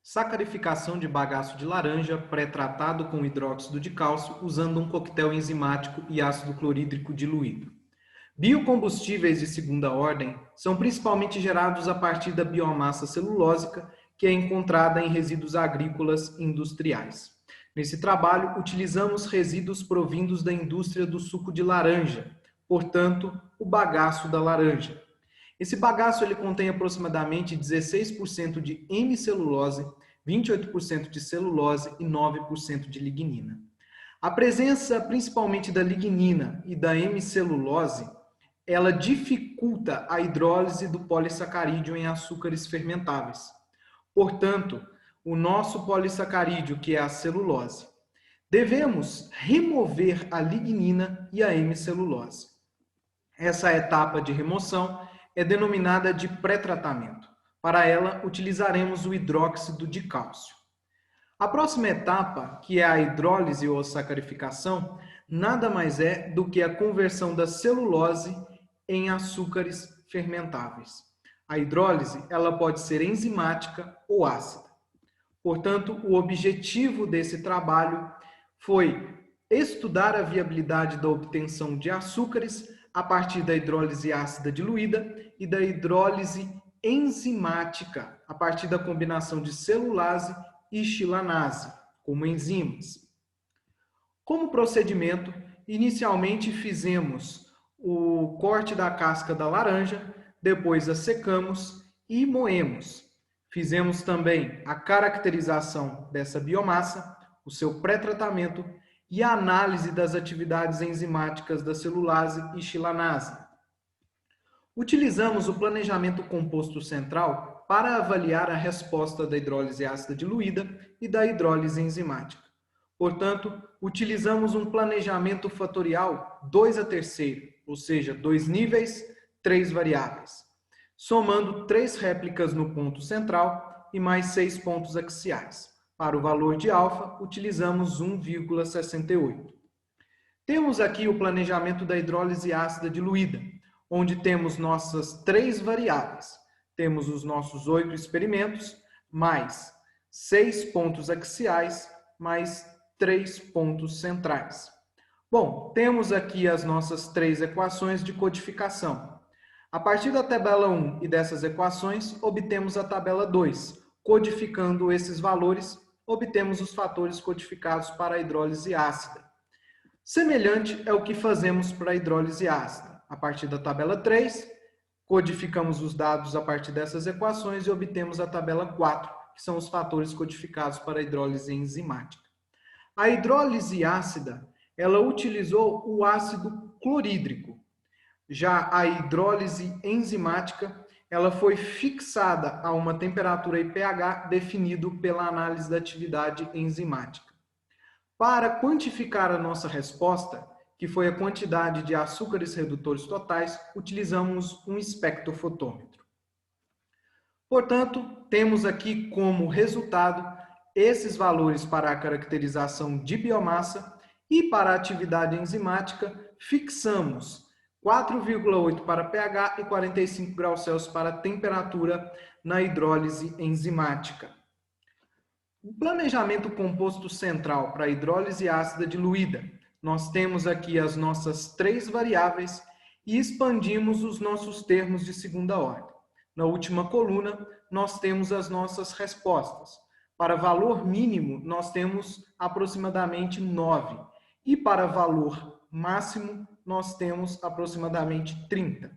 Sacarificação de bagaço de laranja pré-tratado com hidróxido de cálcio usando um coquetel enzimático e ácido clorídrico diluído. Biocombustíveis de segunda ordem são principalmente gerados a partir da biomassa celulósica que é encontrada em resíduos agrícolas e industriais. Nesse trabalho, utilizamos resíduos provindos da indústria do suco de laranja, portanto, o bagaço da laranja. Esse bagaço ele contém aproximadamente 16% de hemicelulose, 28% de celulose e 9% de lignina. A presença principalmente da lignina e da hemicelulose, ela dificulta a hidrólise do polissacarídeo em açúcares fermentáveis. Portanto, o nosso polissacarídeo, que é a celulose, devemos remover a lignina e a hemicelulose. Essa etapa de remoção é denominada de pré-tratamento. Para ela, utilizaremos o hidróxido de cálcio. A próxima etapa, que é a hidrólise ou sacarificação, nada mais é do que a conversão da celulose em açúcares fermentáveis. A hidrólise ela pode ser enzimática ou ácida. Portanto, o objetivo desse trabalho foi estudar a viabilidade da obtenção de açúcares a partir da hidrólise ácida diluída e da hidrólise enzimática, a partir da combinação de celulase e xilanase, como enzimas. Como procedimento, inicialmente fizemos o corte da casca da laranja, depois a secamos e moemos. Fizemos também a caracterização dessa biomassa, o seu pré-tratamento e a análise das atividades enzimáticas da celulase e xilanase. Utilizamos o planejamento composto central para avaliar a resposta da hidrólise ácida diluída e da hidrólise enzimática. Portanto, utilizamos um planejamento fatorial 2 a terceiro, ou seja, 2 níveis, 3 variáveis, somando 3 réplicas no ponto central e mais 6 pontos axiais. Para o valor de alfa, utilizamos 1,68. Temos aqui o planejamento da hidrólise ácida diluída, onde temos nossas 3 variáveis. Temos os nossos 8 experimentos, mais 6 pontos axiais, mais 3 pontos centrais. Bom, temos aqui as nossas 3 equações de codificação. A partir da tabela 1 e dessas equações, obtemos a tabela 2. Codificando esses valores, obtemos os fatores codificados para a hidrólise ácida. Semelhante é o que fazemos para a hidrólise ácida. A partir da tabela 3, codificamos os dados a partir dessas equações e obtemos a tabela 4, que são os fatores codificados para a hidrólise enzimática. A hidrólise ácida, ela utilizou o ácido clorídrico. Já a hidrólise enzimática, ela foi fixada a uma temperatura e pH definido pela análise da atividade enzimática. Para quantificar a nossa resposta, que foi a quantidade de açúcares redutores totais, utilizamos um espectrofotômetro. Portanto, temos aqui como resultado esses valores para a caracterização de biomassa e para a atividade enzimática fixamos 4,8 para pH e 45 graus Celsius para temperatura na hidrólise enzimática. O planejamento composto central para a hidrólise ácida diluída. Nós temos aqui as nossas 3 variáveis e expandimos os nossos termos de segunda ordem. Na última coluna, nós temos as nossas respostas. Para valor mínimo, nós temos aproximadamente 9. E para valor máximo, nós temos aproximadamente 30.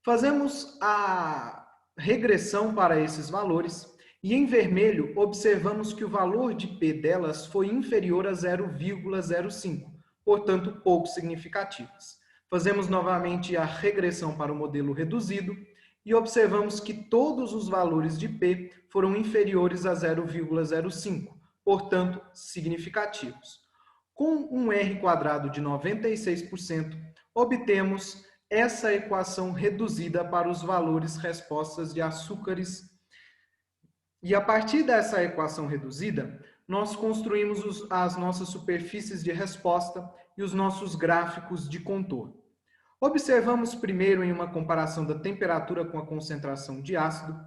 Fazemos a regressão para esses valores e em vermelho observamos que o valor de P delas foi inferior a 0,05, portanto pouco significativas. Fazemos novamente a regressão para o modelo reduzido e observamos que todos os valores de P foram inferiores a 0,05, portanto significativos. Com um R quadrado de 96%, obtemos essa equação reduzida para os valores respostas de açúcares. E a partir dessa equação reduzida, nós construímos as nossas superfícies de resposta e os nossos gráficos de contorno. Observamos primeiro em uma comparação da temperatura com a concentração de ácido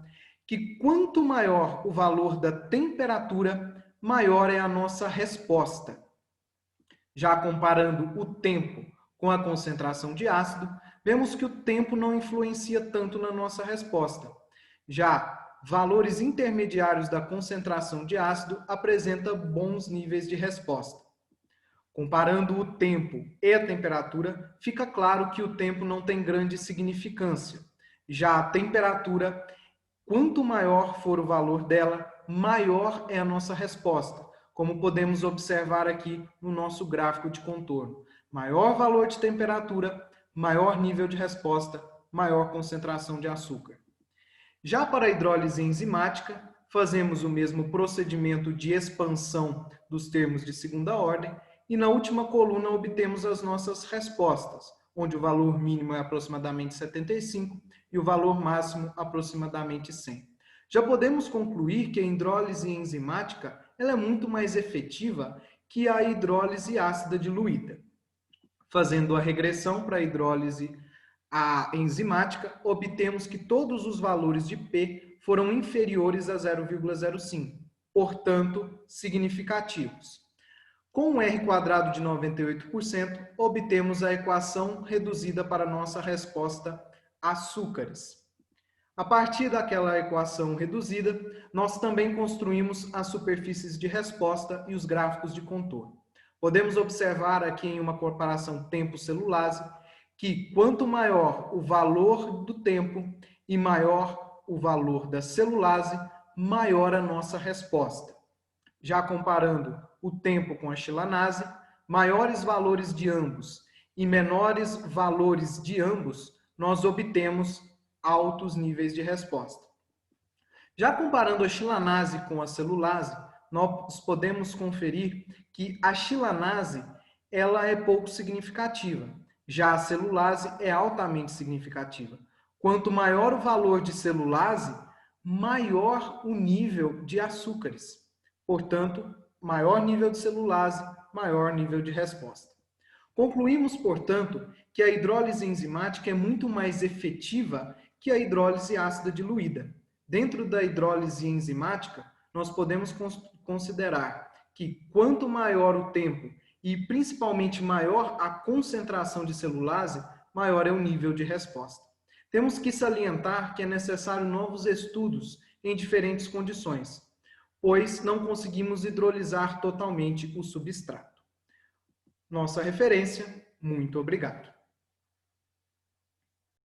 que quanto maior o valor da temperatura, maior é a nossa resposta. Já comparando o tempo com a concentração de ácido, vemos que o tempo não influencia tanto na nossa resposta. Já valores intermediários da concentração de ácido apresentam bons níveis de resposta. Comparando o tempo e a temperatura, fica claro que o tempo não tem grande significância. Já a temperatura, quanto maior for o valor dela, maior é a nossa resposta, como podemos observar aqui no nosso gráfico de contorno. Maior valor de temperatura, maior nível de resposta, maior concentração de açúcar. Já para a hidrólise enzimática, fazemos o mesmo procedimento de expansão dos termos de segunda ordem e na última coluna obtemos as nossas respostas, onde o valor mínimo é aproximadamente 75 e o valor máximo aproximadamente 100. Já podemos concluir que a hidrólise enzimática ela é muito mais efetiva que a hidrólise ácida diluída. Fazendo a regressão para a hidrólise enzimática, obtemos que todos os valores de P foram inferiores a 0,05, portanto, significativos. Com um R² de 98%, obtemos a equação reduzida para nossa resposta açúcares. A partir daquela equação reduzida, nós também construímos as superfícies de resposta e os gráficos de contorno. Podemos observar aqui em uma comparação tempo-celulase que quanto maior o valor do tempo e maior o valor da celulase, maior a nossa resposta. Já comparando o tempo com a chilanase, maiores valores de ambos e menores valores de ambos, nós obtemos altos níveis de resposta. Já comparando a chilanase com a celulase, nós podemos conferir que a chilanase ela é pouco significativa, já a celulase é altamente significativa. Quanto maior o valor de celulase, maior o nível de açúcares. Portanto, maior nível de celulase, maior nível de resposta. Concluímos, portanto, que a hidrólise enzimática é muito mais efetiva que a hidrólise ácida diluída. Dentro da hidrólise enzimática, nós podemos considerar que quanto maior o tempo e principalmente maior a concentração de celulase, maior é o nível de resposta. Temos que salientar que é necessário novos estudos em diferentes condições, pois não conseguimos hidrolisar totalmente o substrato. Nossa referência, muito obrigado.